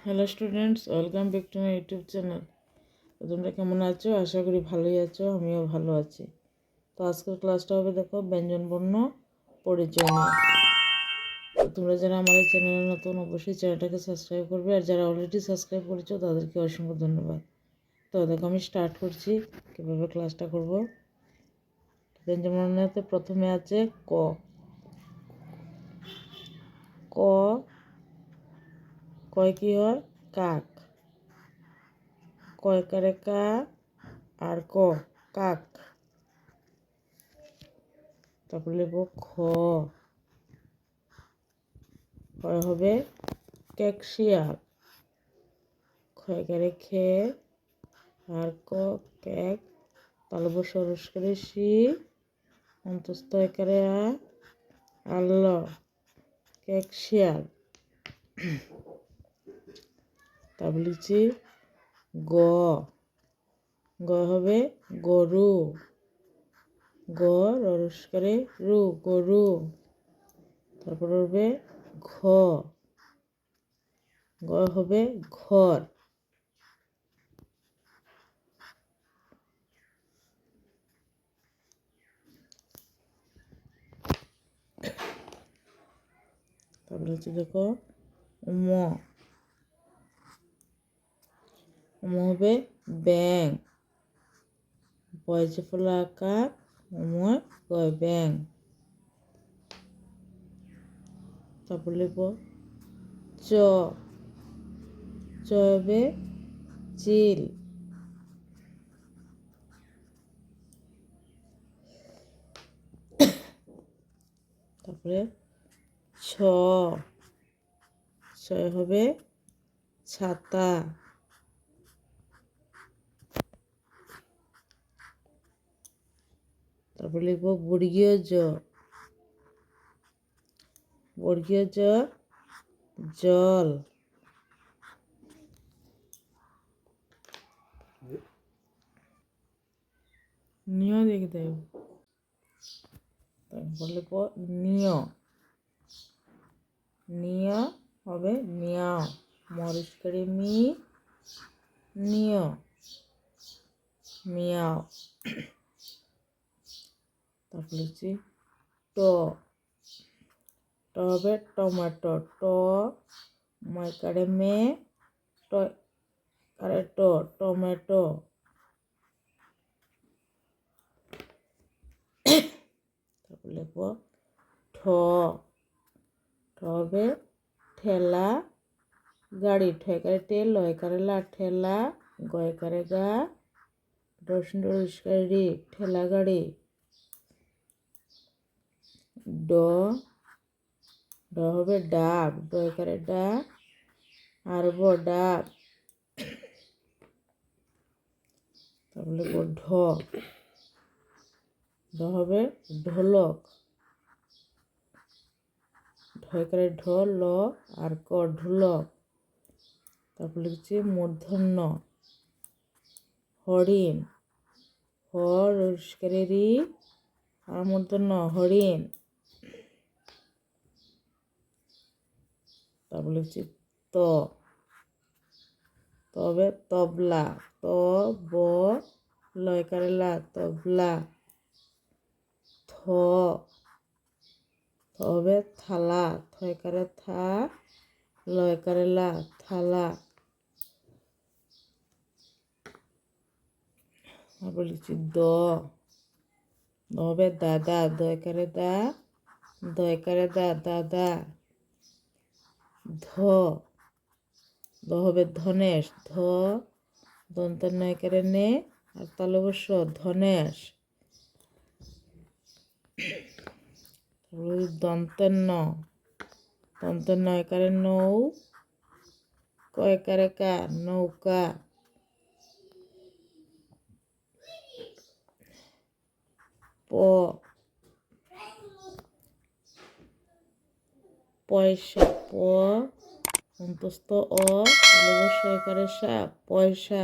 Hello students, welcome back to my YouTube channel. তো তোমরা কেমন আছো? আশা করি ভালোই আছো, আমিও ভালো আছি। তো আজকের ক্লাসটা হবে দেখো ব্যঞ্জনবর্ণ পরিচয় নিয়ে। তো তোমরা যারা আমার এই চ্যানেলে নতুন, অবশ্যই চ্যানেলটাকে সাবস্ক্রাইব করবে, আর যারা অলরেডি সাবস্ক্রাইব করেছো তাদেরকে অসংখ্য ধন্যবাদ। তো দেখো আমি স্টার্ট করছি কীভাবে ক্লাসটা করব। ব্যঞ্জনবর্ণতে প্রথমে আছে ক। ক কয় কি হয়? কাক। কয়কারে কা আর কাক। তারপর লিখব খ। কয় হবে? ক্যাকশিয়াল। ক্ষয়কারে খে আর ক্যাক। তালব সরস্কারে শি অন্তস্থ একারে আল্ল ক্যাকশিয়াল। তারপর লিখছি গ। গ হবে গরু। গ রস্কারে রু গরু। তারপর হবে ঘ। গ হবে ঘর। তারপরে হচ্ছে দেখো ম। ম হবে ব্যাং। বয়সে ফলা আকার ময় কয় ব্যাং। তারপর লিখব চ। চ হবে চিল। তারপরে ছ। ছয় হবে ছাতা। তারপর লিখব বর্গীয় জ। বর্গীয় জ জল। নিয় দেখতে হবে। তারপর লিখব নিয়। নিয় হবে মিয়াও। মরিচ করে মি নিয় মিয়াও। তারপর লিখছি ট। ট হবে টমেটো। ট ময়কারে মে ট কারে ট টমেটো। তারপর লিখব ঠ। ঠ হবে ঠেলা গাড়ি। ঠেকারে টেল লয়কারে লা ঠেলা গয়কারে গা রসকারে ঠেলা গাড়ি। ড। ড হবে ডাব। ডয়কারে ডা আর ডাব। তারপর লিখব ঢ। ঢ হবে ঢোলক। ঢয়কারে ঢ ল আর ঢোলক। তারপর লিখছি মূর্ধন্য হরিণ। হ রস্কারে রি আর মূর্ধন্য হরিণ। তারপর লিখছি ত। তবে তবলা। ত ব লয়কারে লা তবলা। থ। থ হবে থালা। থয়কারে থা লয়কারে লা থালা। তারপর লিখছি দ। দ হবে দাদা। দয়কারে দা দয়কারে দা দাদা। ধ। দ হবে ধনেশ। ধ দন্তের নয়কারে নে আর তালবস্য ধনেশ। দন্তের ন। দন্তের নয়কারে নৌ কয়কারে কা নৌকা। প। পয়সা। প অন্তস্থ অ তালবস্য একারে সা পয়সা।